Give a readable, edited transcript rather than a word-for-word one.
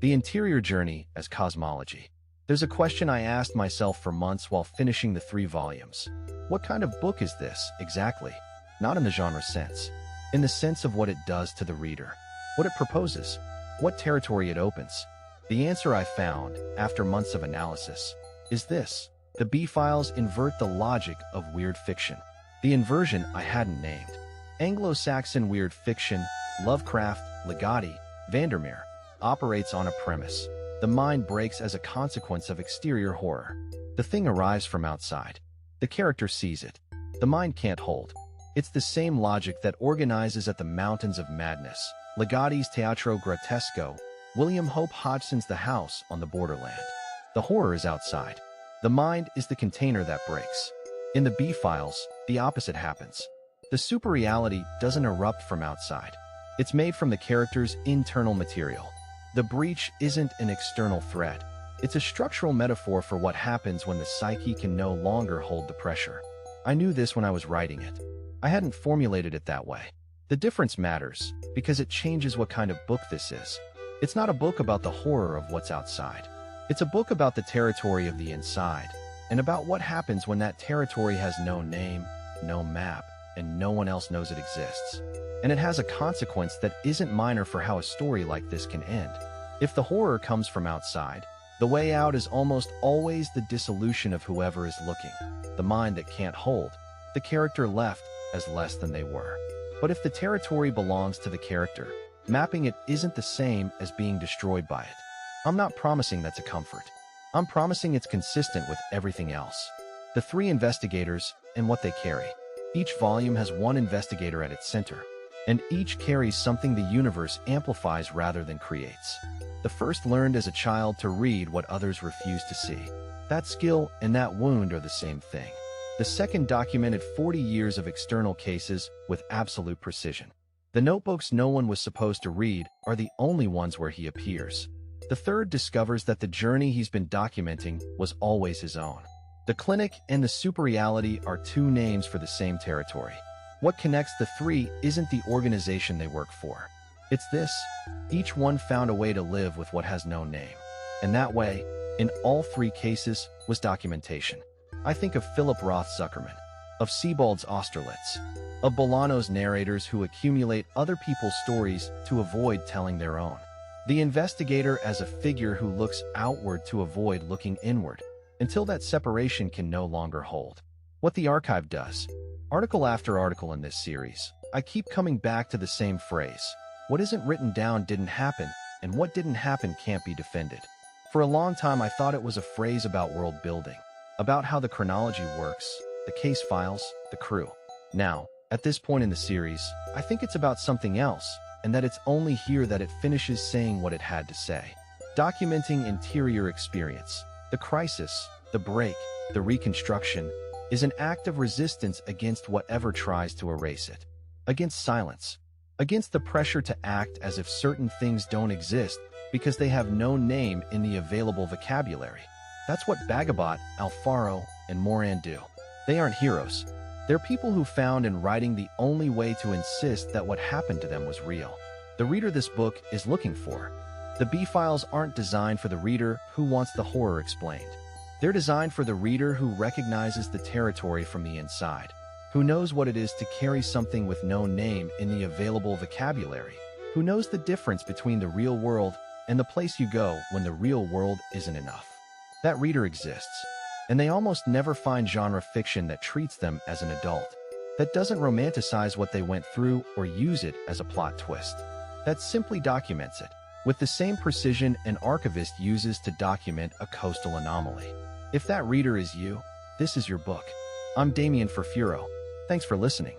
The interior journey as cosmology. There's a question I asked myself for months while finishing the 3 volumes. What kind of book is this, exactly? Not in the genre sense. In the sense of what it does to the reader. What it proposes. What territory it opens. The answer I found, after months of analysis, is this. The B-files invert the logic of weird fiction. The inversion I hadn't named. Anglo-Saxon weird fiction, Lovecraft, Ligotti, Vandermeer, operates on a premise. The mind breaks as a consequence of exterior horror. The thing arrives from outside. The character sees it. The mind can't hold. It's the same logic that organizes at the Mountains of Madness, Ligotti's Teatro Grottesco, William Hope Hodgson's The House on the Borderland. The horror is outside. The mind is the container that breaks. In the B-files, the opposite happens. The superreality doesn't erupt from outside. It's made from the character's internal material. The breach isn't an external threat. It's a structural metaphor for what happens when the psyche can no longer hold the pressure. I knew this when I was writing it. I hadn't formulated it that way. The difference matters, because it changes what kind of book this is. It's not a book about the horror of what's outside. It's a book about the territory of the inside, and about what happens when that territory has no name, no map, and no one else knows it exists. And it has a consequence that isn't minor for how a story like this can end. If the horror comes from outside, the way out is almost always the dissolution of whoever is looking, the mind that can't hold, the character left as less than they were. But if the territory belongs to the character, mapping it isn't the same as being destroyed by it. I'm not promising that's a comfort. I'm promising it's consistent with everything else. The 3 investigators and what they carry. Each volume has one investigator at its center, and each carries something the universe amplifies rather than creates. The first learned as a child to read what others refuse to see. That skill and that wound are the same thing. The second documented 40 years of external cases with absolute precision. The notebooks no one was supposed to read are the only ones where he appears. The third discovers that the journey he's been documenting was always his own. The clinic and the superreality are 2 names for the same territory. What connects the 3 isn't the organization they work for. It's this: each one found a way to live with what has no name. And that way, in all 3 cases, was documentation. I think of Philip Roth Zuckerman, of Sebald's Austerlitz, of Bolano's narrators who accumulate other people's stories to avoid telling their own. The investigator as a figure who looks outward to avoid looking inward, until that separation can no longer hold. What the archive does. Article after article in this series, I keep coming back to the same phrase. What isn't written down didn't happen, and what didn't happen can't be defended. For a long time I thought it was a phrase about world building, about how the chronology works, the case files, the crew. Now, at this point in the series, I think it's about something else, and that it's only here that it finishes saying what it had to say. Documenting interior experience, the crisis, the break, the reconstruction, is an act of resistance against whatever tries to erase it. Against silence. Against the pressure to act as if certain things don't exist because they have no name in the available vocabulary. That's what Bagabat, Alfaro, and Moran do. They aren't heroes. They're people who found in writing the only way to insist that what happened to them was real. The reader this book is looking for. The B-files aren't designed for the reader who wants the horror explained. They're designed for the reader who recognizes the territory from the inside, who knows what it is to carry something with no name in the available vocabulary, who knows the difference between the real world and the place you go when the real world isn't enough. That reader exists, and they almost never find genre fiction that treats them as an adult, that doesn't romanticize what they went through or use it as a plot twist, that simply documents it, with the same precision an archivist uses to document a coastal anomaly. If that reader is you, this is your book. I'm Damian Furfuro. Thanks for listening.